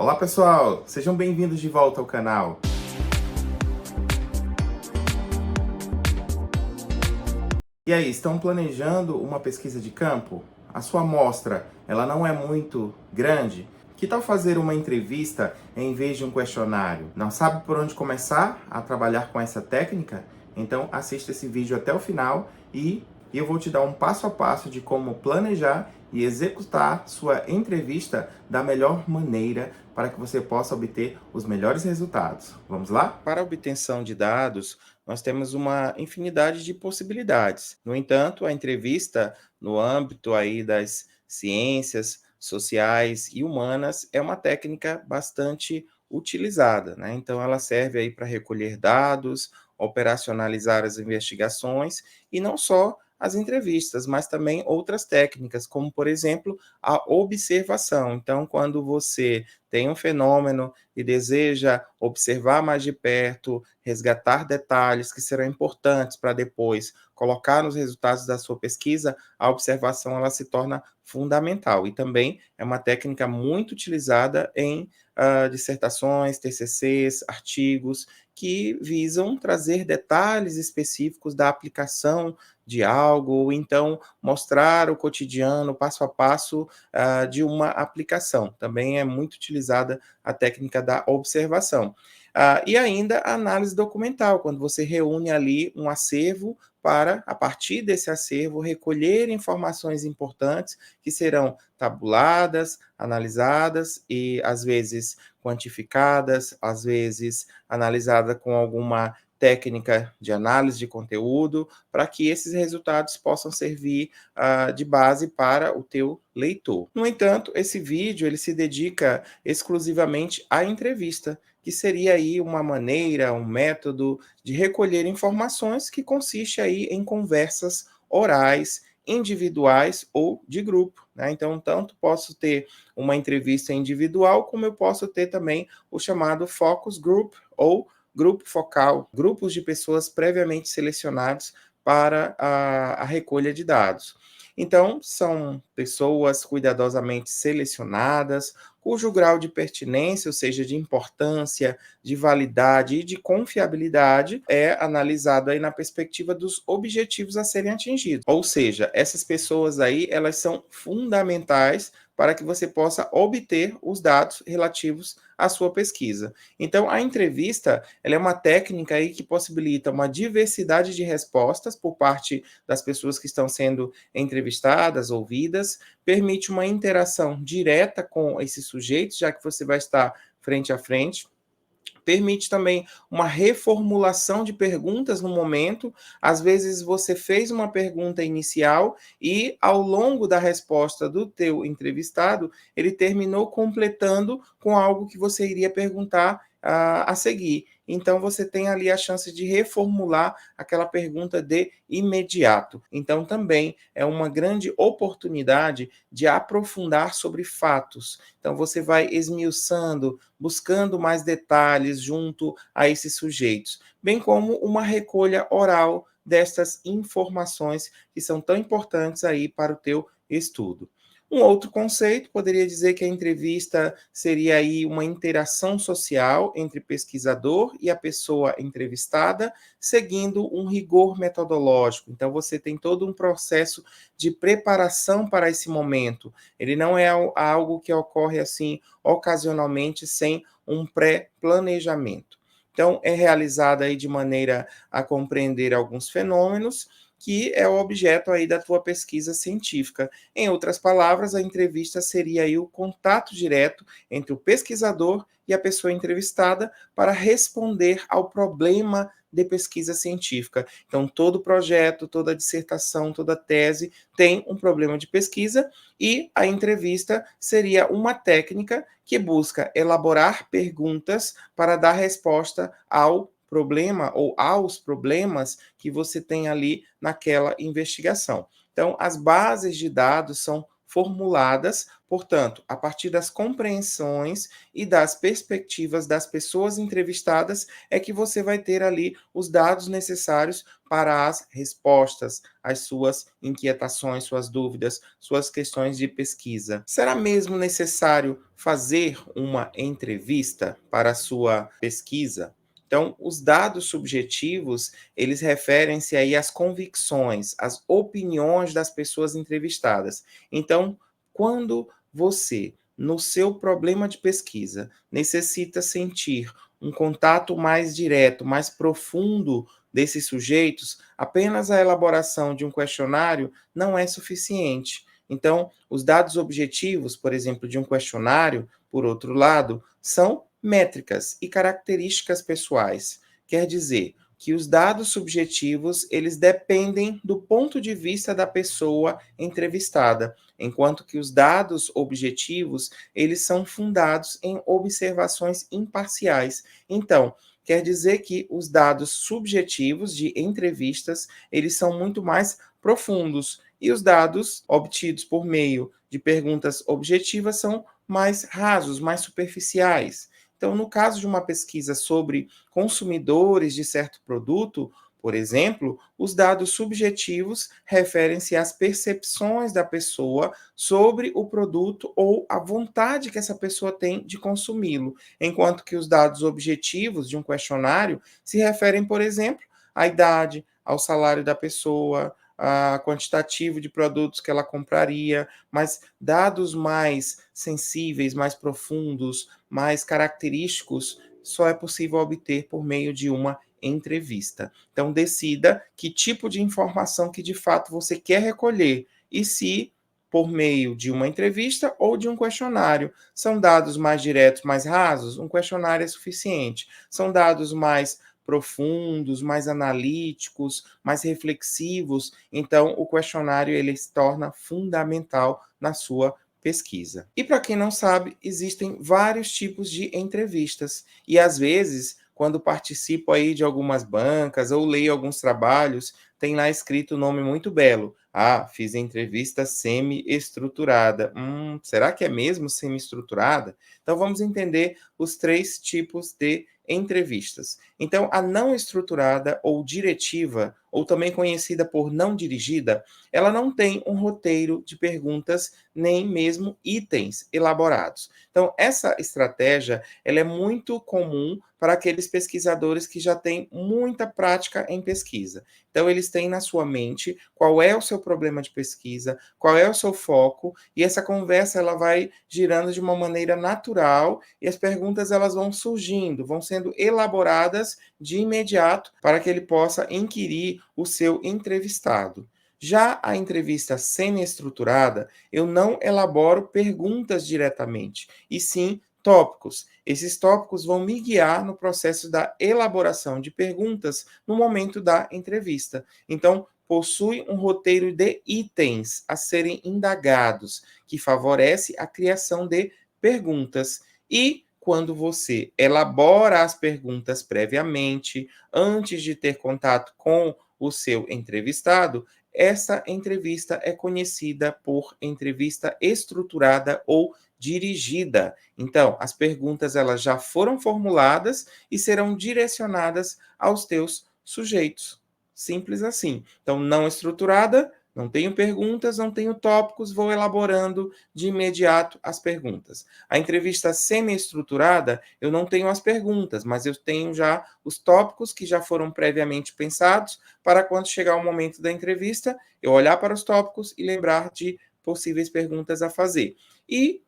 Olá pessoal, sejam bem-vindos de volta ao canal. E aí, estão planejando uma pesquisa de campo? A sua amostra, ela não é muito grande? Que tal fazer uma entrevista em vez de um questionário? Não sabe por onde começar a trabalhar com essa técnica? Então assista esse vídeo até o final e eu vou te dar um passo a passo de como planejar e executar sua entrevista da melhor maneira para que você possa obter os melhores resultados. Vamos lá? Para a obtenção de dados, nós temos uma infinidade de possibilidades. No entanto, a entrevista no âmbito aí das ciências sociais e humanas é uma técnica bastante utilizada, né? Então, ela serve aí para recolher dados, operacionalizar as investigações e não só as entrevistas, mas também outras técnicas, como, por exemplo, a observação. Então, quando você tem um fenômeno e deseja observar mais de perto, resgatar detalhes que serão importantes para depois colocar nos resultados da sua pesquisa, a observação ela se torna fundamental. E também é uma técnica muito utilizada em dissertações, TCCs, artigos, que visam trazer detalhes específicos da aplicação de algo, ou então mostrar o cotidiano, passo a passo, de uma aplicação. Também é muito utilizada a técnica da observação. E ainda a análise documental, quando você reúne ali um acervo para, a partir desse acervo, recolher informações importantes que serão tabuladas, analisadas e, às vezes, quantificadas, às vezes, analisada com alguma técnica de análise de conteúdo, para que esses resultados possam servir de base para o teu leitor. No entanto, esse vídeo ele se dedica exclusivamente à entrevista, que seria aí uma maneira, um método de recolher informações que consiste aí em conversas orais, individuais ou de grupo, né? Então, tanto posso ter uma entrevista individual, como eu posso ter também o chamado focus group ou grupo focal, grupos de pessoas previamente selecionados para a recolha de dados. Então, são pessoas cuidadosamente selecionadas, cujo grau de pertinência, ou seja, de importância, de validade e de confiabilidade é analisado aí na perspectiva dos objetivos a serem atingidos. Ou seja, essas pessoas aí, elas são fundamentais para que você possa obter os dados relativos à sua pesquisa. Então, a entrevista, ela é uma técnica aí que possibilita uma diversidade de respostas por parte das pessoas que estão sendo entrevistadas, ouvidas, permite uma interação direta com esses sujeitos, já que você vai estar frente a frente. Permite também uma reformulação de perguntas no momento. Às vezes você fez uma pergunta inicial e ao longo da resposta do teu entrevistado, ele terminou completando com algo que você iria perguntar a seguir. Então você tem ali a chance de reformular aquela pergunta de imediato. Então também é uma grande oportunidade de aprofundar sobre fatos. Então você vai esmiuçando, buscando mais detalhes junto a esses sujeitos, bem como uma recolha oral destas informações que são tão importantes aí para o teu estudo. Um outro conceito poderia dizer que a entrevista seria aí uma interação social entre pesquisador e a pessoa entrevistada, seguindo um rigor metodológico. Então você tem todo um processo de preparação para esse momento. Ele não é algo que ocorre assim ocasionalmente sem um pré-planejamento. Então é realizada aí de maneira a compreender alguns fenômenos que é o objeto aí da tua pesquisa científica. Em outras palavras, a entrevista seria aí o contato direto entre o pesquisador e a pessoa entrevistada para responder ao problema de pesquisa científica. Então, todo projeto, toda dissertação, toda tese tem um problema de pesquisa e a entrevista seria uma técnica que busca elaborar perguntas para dar resposta ao problema ou aos problemas que você tem ali naquela investigação. Então, as bases de dados são formuladas, portanto, a partir das compreensões e das perspectivas das pessoas entrevistadas, é que você vai ter ali os dados necessários para as respostas às suas inquietações, suas dúvidas, suas questões de pesquisa. Será mesmo necessário fazer uma entrevista para a sua pesquisa? Então, os dados subjetivos, eles referem-se aí às convicções, às opiniões das pessoas entrevistadas. Então, quando você, no seu problema de pesquisa, necessita sentir um contato mais direto, mais profundo desses sujeitos, apenas a elaboração de um questionário não é suficiente. Então, os dados objetivos, por exemplo, de um questionário, por outro lado, são métricas e características pessoais. Quer dizer que os dados subjetivos, eles dependem do ponto de vista da pessoa entrevistada, enquanto que os dados objetivos, eles são fundados em observações imparciais. Então, quer dizer que os dados subjetivos de entrevistas, eles são muito mais profundos e os dados obtidos por meio de perguntas objetivas são mais rasos, mais superficiais. Então, no caso de uma pesquisa sobre consumidores de certo produto, por exemplo, os dados subjetivos referem-se às percepções da pessoa sobre o produto ou a vontade que essa pessoa tem de consumi-lo, enquanto que os dados objetivos de um questionário se referem, por exemplo, à idade, ao salário da pessoa, a quantitativo de produtos que ela compraria, mas dados mais sensíveis, mais profundos, mais característicos, só é possível obter por meio de uma entrevista. Então, decida que tipo de informação que de fato você quer recolher e se por meio de uma entrevista ou de um questionário. São dados mais diretos, mais rasos? Um questionário é suficiente. São dados mais profundos, mais analíticos, mais reflexivos, então o questionário ele se torna fundamental na sua pesquisa. E para quem não sabe, existem vários tipos de entrevistas e às vezes, quando participo aí de algumas bancas ou leio alguns trabalhos, tem lá escrito o nome muito belo. Ah, fiz entrevista semi-estruturada. Será que é mesmo semi-estruturada? Então vamos entender os três tipos de entrevistas. Então, a não estruturada ou diretiva, ou também conhecida por não dirigida, ela não tem um roteiro de perguntas nem mesmo itens elaborados. Então, essa estratégia, ela é muito comum para aqueles pesquisadores que já têm muita prática em pesquisa. Então, eles têm na sua mente qual é o seu problema de pesquisa, qual é o seu foco, e essa conversa ela vai girando de uma maneira natural e as perguntas elas vão surgindo, vão sendo elaboradas de imediato para que ele possa inquirir o seu entrevistado. Já a entrevista semi-estruturada, eu não elaboro perguntas diretamente, e sim tópicos. Esses tópicos vão me guiar no processo da elaboração de perguntas no momento da entrevista. Então, possui um roteiro de itens a serem indagados, que favorece a criação de perguntas. E quando você elabora as perguntas previamente, antes de ter contato com o seu entrevistado, essa entrevista é conhecida por entrevista estruturada ou dirigida. Então, as perguntas elas já foram formuladas e serão direcionadas aos teus sujeitos. Simples assim. Então, não estruturada, não tenho perguntas, não tenho tópicos, vou elaborando de imediato as perguntas. A entrevista semi-estruturada, eu não tenho as perguntas, mas eu tenho já os tópicos que já foram previamente pensados para quando chegar o momento da entrevista, eu olhar para os tópicos e lembrar de possíveis perguntas a fazer. E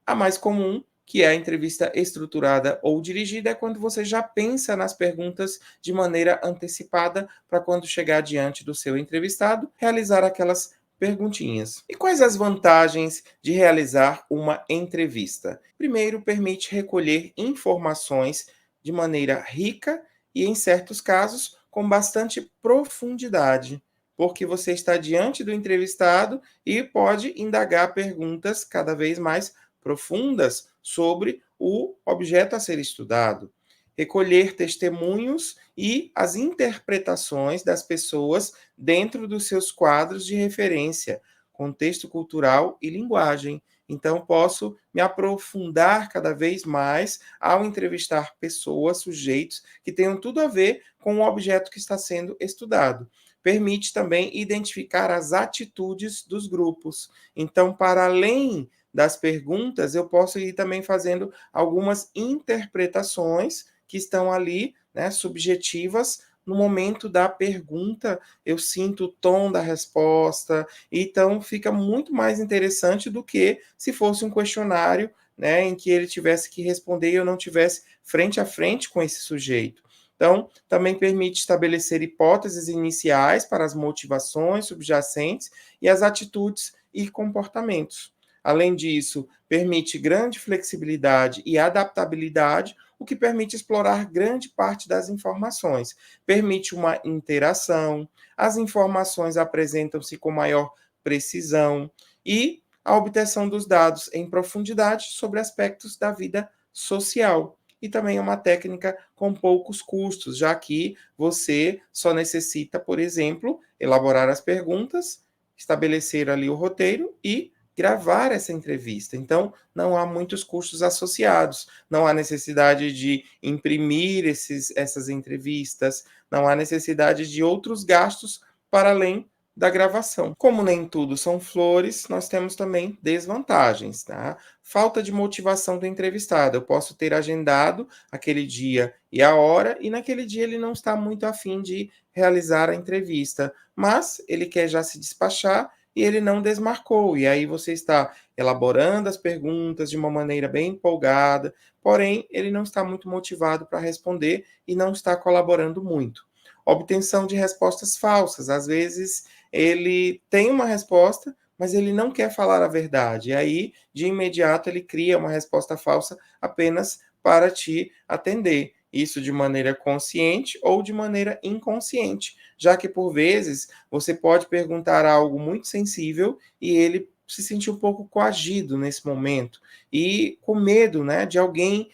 a mais comum, que é a entrevista estruturada ou dirigida, é quando você já pensa nas perguntas de maneira antecipada para quando chegar diante do seu entrevistado, realizar aquelas perguntinhas. E quais as vantagens de realizar uma entrevista? Primeiro, permite recolher informações de maneira rica e, em certos casos, com bastante profundidade, porque você está diante do entrevistado e pode indagar perguntas cada vez mais profundas sobre o objeto a ser estudado. Recolher testemunhos e as interpretações das pessoas dentro dos seus quadros de referência, contexto cultural e linguagem. Então, posso me aprofundar cada vez mais ao entrevistar pessoas, sujeitos que tenham tudo a ver com o objeto que está sendo estudado. Permite também identificar as atitudes dos grupos. Então, para além das perguntas, eu posso ir também fazendo algumas interpretações que estão ali, né, subjetivas. No momento da pergunta, eu sinto o tom da resposta, então fica muito mais interessante do que se fosse um questionário, né, em que ele tivesse que responder e eu não tivesse frente a frente com esse sujeito. Então, também permite estabelecer hipóteses iniciais para as motivações subjacentes e as atitudes e comportamentos. Além disso, permite grande flexibilidade e adaptabilidade, o que permite explorar grande parte das informações. Permite uma interação, as informações apresentam-se com maior precisão e a obtenção dos dados em profundidade sobre aspectos da vida social. E também é uma técnica com poucos custos, já que você só necessita, por exemplo, elaborar as perguntas, estabelecer ali o roteiro e gravar essa entrevista. Então, não há muitos custos associados, não há necessidade de imprimir essas entrevistas, não há necessidade de outros gastos para além da gravação. Como nem tudo são flores, nós temos também desvantagens, tá? Falta de motivação do entrevistado. Eu posso ter agendado aquele dia e a hora, e naquele dia ele não está muito afim de realizar a entrevista, mas ele quer já se despachar e ele não desmarcou. E aí você está elaborando as perguntas de uma maneira bem empolgada, porém ele não está muito motivado para responder e não está colaborando muito. Obtenção de respostas falsas. Às vezes ele tem uma resposta, mas ele não quer falar a verdade. E aí, de imediato, ele cria uma resposta falsa apenas para te atender. Isso de maneira consciente ou de maneira inconsciente, já que por vezes você pode perguntar algo muito sensível e ele se sentir um pouco coagido nesse momento e com medo, né, de alguém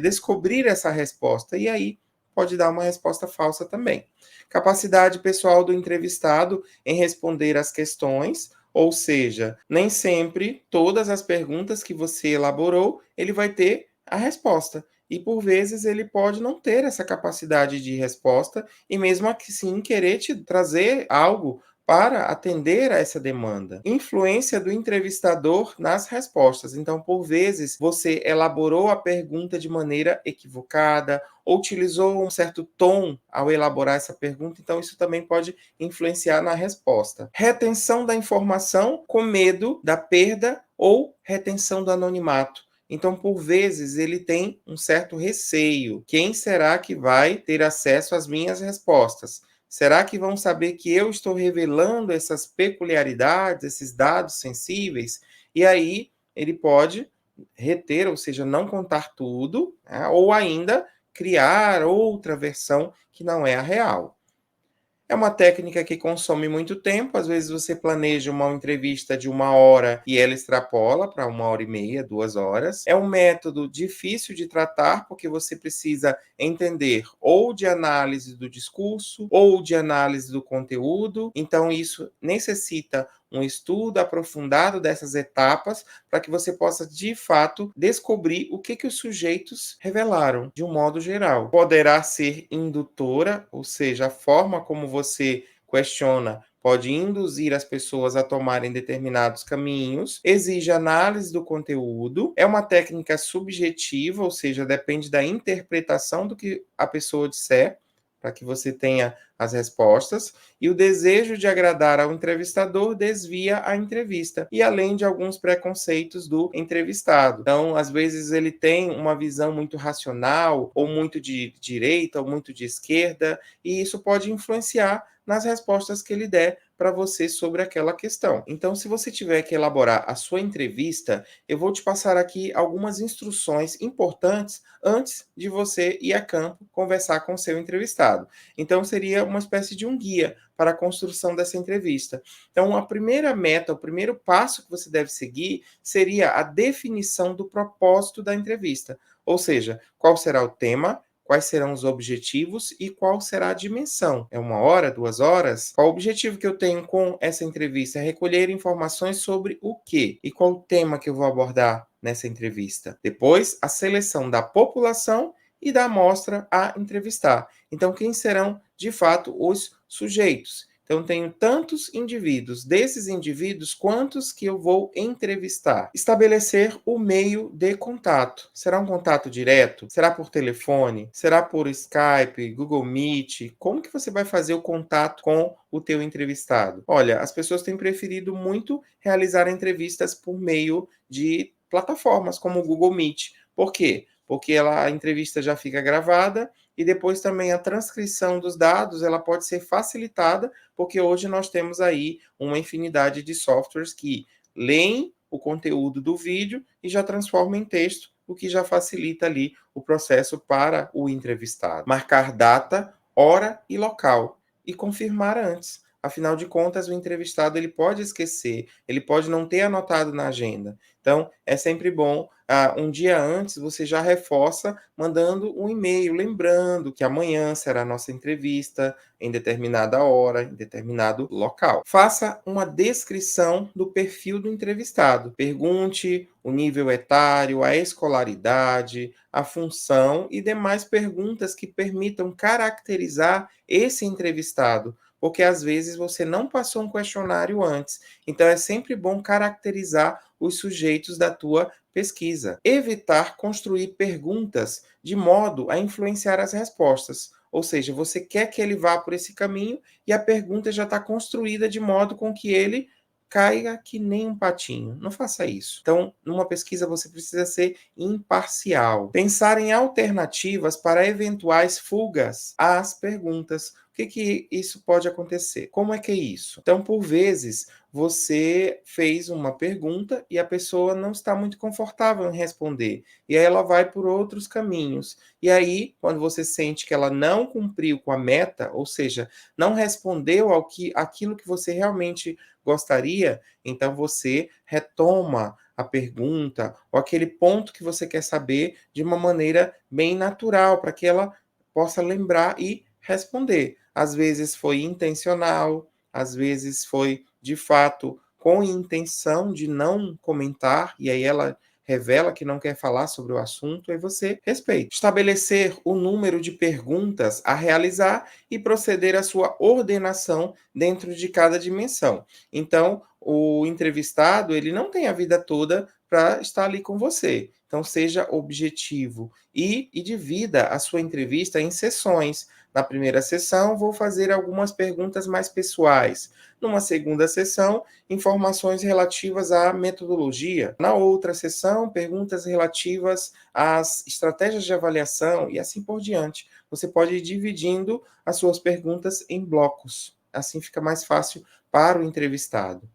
descobrir essa resposta. E aí pode dar uma resposta falsa também. Capacidade pessoal do entrevistado em responder às questões, ou seja, nem sempre todas as perguntas que você elaborou, ele vai ter a resposta. E por vezes ele pode não ter essa capacidade de resposta e mesmo assim querer te trazer algo para atender a essa demanda. Influência do entrevistador nas respostas. Então, por vezes, você elaborou a pergunta de maneira equivocada ou utilizou um certo tom ao elaborar essa pergunta, então isso também pode influenciar na resposta. Retenção da informação com medo da perda ou retenção do anonimato. Então, por vezes, ele tem um certo receio. Quem será que vai ter acesso às minhas respostas? Será que vão saber que eu estou revelando essas peculiaridades, esses dados sensíveis? E aí ele pode reter, ou seja, não contar tudo, né? Ou ainda criar outra versão que não é a real. É uma técnica que consome muito tempo. Às vezes você planeja uma entrevista de 1 hora e ela extrapola para 1 hora e meia, 2 horas. É um método difícil de tratar porque você precisa entender ou de análise do discurso ou de análise do conteúdo. Então isso necessita um estudo aprofundado dessas etapas para que você possa, de fato, descobrir o que os sujeitos revelaram, de um modo geral. Poderá ser indutora, ou seja, a forma como você questiona pode induzir as pessoas a tomarem determinados caminhos, exige análise do conteúdo, é uma técnica subjetiva, ou seja, depende da interpretação do que a pessoa disser, para que você tenha as respostas, e o desejo de agradar ao entrevistador desvia a entrevista, e além de alguns preconceitos do entrevistado. Então, às vezes ele tem uma visão muito racional, ou muito de direita, ou muito de esquerda, e isso pode influenciar nas respostas que ele der para você sobre aquela questão. Então, se você tiver que elaborar a sua entrevista, eu vou te passar aqui algumas instruções importantes antes de você ir a campo conversar com o seu entrevistado. Então, seria uma espécie de um guia para a construção dessa entrevista. Então, a primeira meta, o primeiro passo que você deve seguir seria a definição do propósito da entrevista. Ou seja, qual será o tema, quais serão os objetivos e qual será a dimensão. É 1 hora, 2 horas? Qual o objetivo que eu tenho com essa entrevista? É recolher informações sobre o quê? E qual o tema que eu vou abordar nessa entrevista? Depois, a seleção da população e da amostra a entrevistar. Então, quem serão, de fato, os sujeitos? Então, tenho tantos indivíduos, desses indivíduos, quantos que eu vou entrevistar. Estabelecer o meio de contato. Será um contato direto? Será por telefone? Será por Skype, Google Meet? Como que você vai fazer o contato com o teu entrevistado? Olha, as pessoas têm preferido muito realizar entrevistas por meio de plataformas como o Google Meet. Por quê? Porque a entrevista já fica gravada e depois também a transcrição dos dados ela pode ser facilitada, porque hoje nós temos aí uma infinidade de softwares que leem o conteúdo do vídeo e já transformam em texto, o que já facilita ali o processo para o entrevistado. Marcar data, hora e local e confirmar antes. Afinal de contas, o entrevistado ele pode esquecer, ele pode não ter anotado na agenda. Então, é sempre bom, um dia antes, você já reforça mandando um e-mail, lembrando que amanhã será a nossa entrevista, em determinada hora, em determinado local. Faça uma descrição do perfil do entrevistado. Pergunte o nível etário, a escolaridade, a função e demais perguntas que permitam caracterizar esse entrevistado, porque às vezes você não passou um questionário antes. Então é sempre bom caracterizar os sujeitos da tua pesquisa. Evitar construir perguntas de modo a influenciar as respostas. Ou seja, você quer que ele vá por esse caminho e a pergunta já está construída de modo com que ele caia que nem um patinho. Não faça isso. Então, numa pesquisa você precisa ser imparcial. Pensar em alternativas para eventuais fugas às perguntas. O que isso pode acontecer? Como é que é isso? Então, por vezes, você fez uma pergunta e a pessoa não está muito confortável em responder. E aí ela vai por outros caminhos. E aí, quando você sente que ela não cumpriu com a meta, ou seja, não respondeu aquilo que você realmente gostaria, então você retoma a pergunta ou aquele ponto que você quer saber de uma maneira bem natural, para que ela possa lembrar e responder. Às vezes foi intencional, às vezes foi de fato com intenção de não comentar, e aí ela revela que não quer falar sobre o assunto, aí você respeita. Estabelecer o número de perguntas a realizar e proceder à sua ordenação dentro de cada dimensão. Então, o entrevistado, ele não tem a vida toda para estar ali com você. Então, seja objetivo e divida a sua entrevista em sessões. Na primeira sessão, vou fazer algumas perguntas mais pessoais. Numa segunda sessão, informações relativas à metodologia. Na outra sessão, perguntas relativas às estratégias de avaliação e assim por diante. Você pode ir dividindo as suas perguntas em blocos. Assim fica mais fácil para o entrevistado.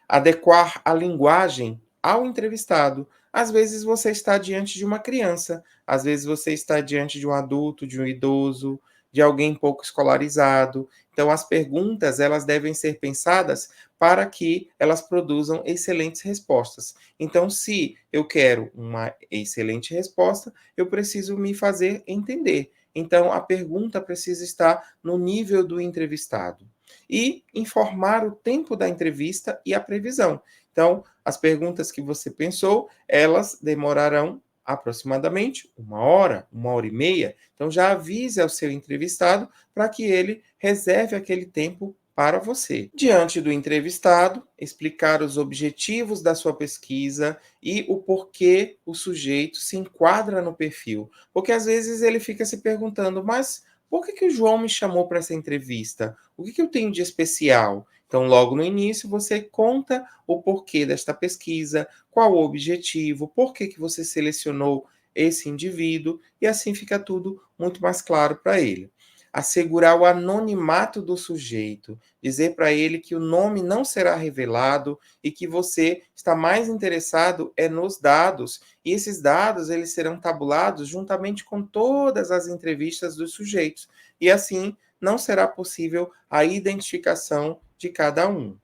Adequar a linguagem ao entrevistado. Às vezes você está diante de uma criança, às vezes você está diante de um adulto, de um idoso, de alguém pouco escolarizado. Então as perguntas, elas devem ser pensadas para que elas produzam excelentes respostas. Então, se eu quero uma excelente resposta, eu preciso me fazer entender. Então a pergunta precisa estar no nível do entrevistado. E informar o tempo da entrevista e a previsão. Então, as perguntas que você pensou, elas demorarão aproximadamente 1 hora, 1 hora e meia. Então, já avise ao seu entrevistado para que ele reserve aquele tempo para você. Diante do entrevistado, explicar os objetivos da sua pesquisa e o porquê o sujeito se enquadra no perfil. Porque às vezes ele fica se perguntando, mas por que o João me chamou para essa entrevista? O que eu tenho de especial? Então, logo no início, você conta o porquê desta pesquisa, qual o objetivo, por que você selecionou esse indivíduo, e assim fica tudo muito mais claro para ele. Assegurar o anonimato do sujeito, dizer para ele que o nome não será revelado e que você está mais interessado nos dados, e esses dados eles serão tabulados juntamente com todas as entrevistas dos sujeitos, e assim não será possível a identificação de cada um.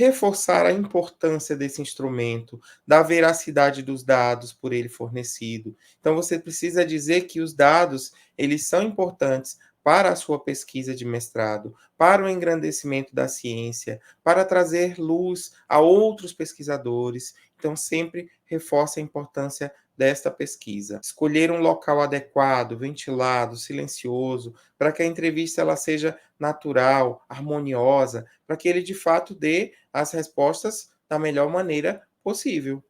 reforçar a importância desse instrumento, da veracidade dos dados por ele fornecido. Então você precisa dizer que os dados, eles são importantes para a sua pesquisa de mestrado, para o engrandecimento da ciência, para trazer luz a outros pesquisadores. Então sempre reforce a importância desta pesquisa. Escolher um local adequado, ventilado, silencioso, para que a entrevista ela seja natural, harmoniosa, para que ele de fato dê as respostas da melhor maneira possível.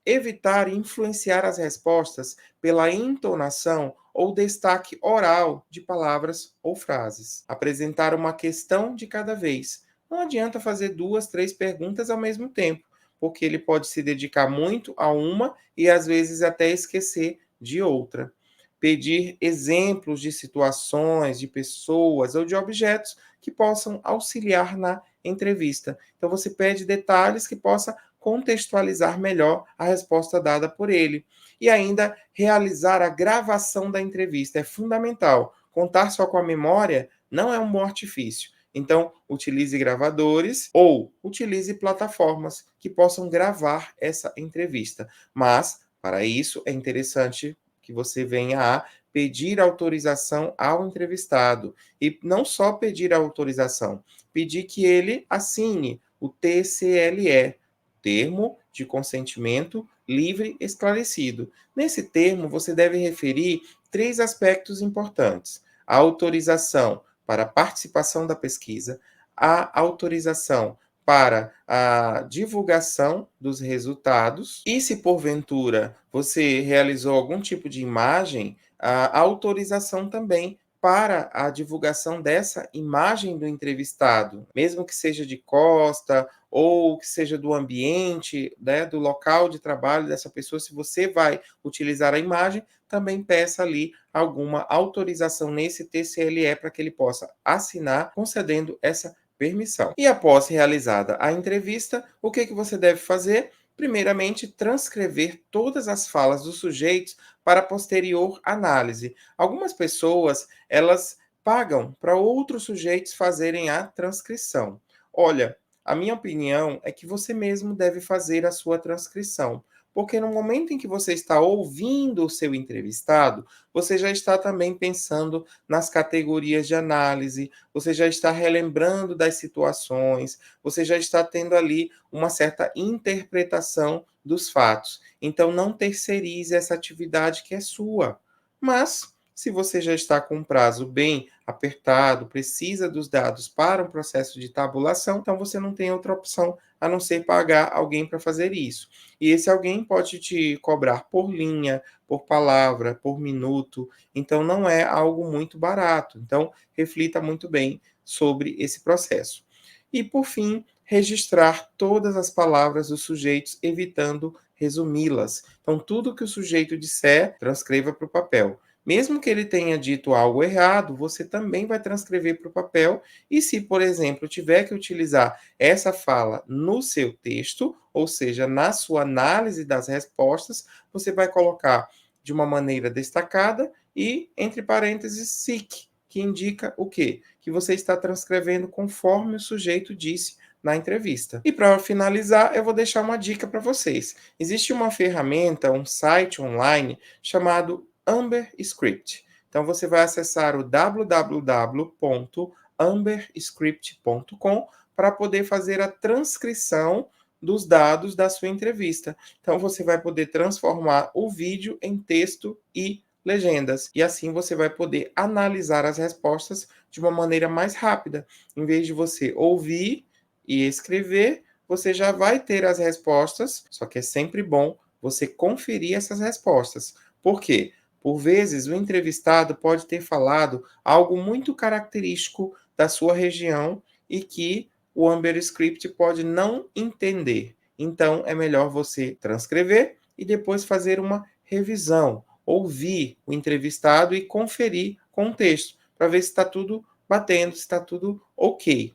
Evitar influenciar as respostas pela entonação ou destaque oral de palavras ou frases. Apresentar uma questão de cada vez. Não adianta fazer 2, 3 perguntas ao mesmo tempo, porque ele pode se dedicar muito a uma e às vezes até esquecer de outra. Pedir exemplos de situações, de pessoas ou de objetos que possam auxiliar na entrevista. Então você pede detalhes que possa contextualizar melhor a resposta dada por ele. E ainda realizar a gravação da entrevista é fundamental. Contar só com a memória não é um bom artifício. Então, utilize gravadores ou utilize plataformas que possam gravar essa entrevista. Mas, para isso, é interessante que você venha a pedir autorização ao entrevistado. E não só pedir a autorização, pedir que ele assine o TCLE, Termo de Consentimento Livre Esclarecido. Nesse termo, você deve referir 3 aspectos importantes: a autorização para a participação da pesquisa, a autorização para a divulgação dos resultados e, se porventura você realizou algum tipo de imagem, a autorização também para a divulgação dessa imagem do entrevistado, mesmo que seja de costa ou que seja do ambiente, né, do local de trabalho dessa pessoa. Se você vai utilizar a imagem, também peça ali alguma autorização nesse TCLE para que ele possa assinar, concedendo essa permissão. E após realizada a entrevista, o que você deve fazer? Primeiramente, transcrever todas as falas dos sujeitos para posterior análise. Algumas pessoas, elas pagam para outros sujeitos fazerem a transcrição. Olha, a minha opinião é que você mesmo deve fazer a sua transcrição, porque no momento em que você está ouvindo o seu entrevistado, você já está também pensando nas categorias de análise, você já está relembrando das situações, você já está tendo ali uma certa interpretação dos fatos. Então, não terceirize essa atividade que é sua. Mas, se você já está com um prazo bem apertado, precisa dos dados para um processo de tabulação, então você não tem outra opção a não ser pagar alguém para fazer isso. E esse alguém pode te cobrar por linha, por palavra, por minuto, então não é algo muito barato. Então, reflita muito bem sobre esse processo. E, por fim, registrar todas as palavras dos sujeitos, evitando resumi-las. Então, tudo que o sujeito disser, transcreva para o papel. Mesmo que ele tenha dito algo errado, você também vai transcrever para o papel. E se, por exemplo, tiver que utilizar essa fala no seu texto, ou seja, na sua análise das respostas, você vai colocar de uma maneira destacada e, entre parênteses, SIC, que indica o quê? Que você está transcrevendo conforme o sujeito disse na entrevista. E para finalizar, eu vou deixar uma dica para vocês. Existe uma ferramenta, um site online chamado Amber Script. Então você vai acessar o www.amberscript.com para poder fazer a transcrição dos dados da sua entrevista. Então você vai poder transformar o vídeo em texto e legendas. E assim você vai poder analisar as respostas de uma maneira mais rápida. Em vez de você ouvir e escrever, você já vai ter as respostas, só que é sempre bom você conferir essas respostas. Por quê? Por vezes, o entrevistado pode ter falado algo muito característico da sua região e que o Amber Script pode não entender. Então, é melhor você transcrever e depois fazer uma revisão, ouvir o entrevistado e conferir com o texto, para ver se está tudo batendo, se está tudo ok.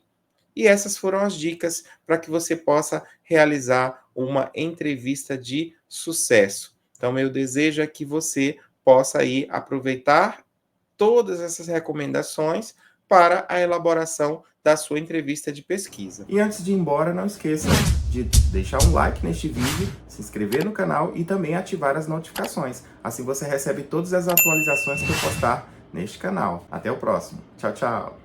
E essas foram as dicas para que você possa realizar uma entrevista de sucesso. Então, meu desejo é que você possa aí aproveitar todas essas recomendações para a elaboração da sua entrevista de pesquisa. E antes de ir embora, não esqueça de deixar um like neste vídeo, se inscrever no canal e também ativar as notificações. Assim você recebe todas as atualizações que eu postar neste canal. Até o próximo. Tchau, tchau!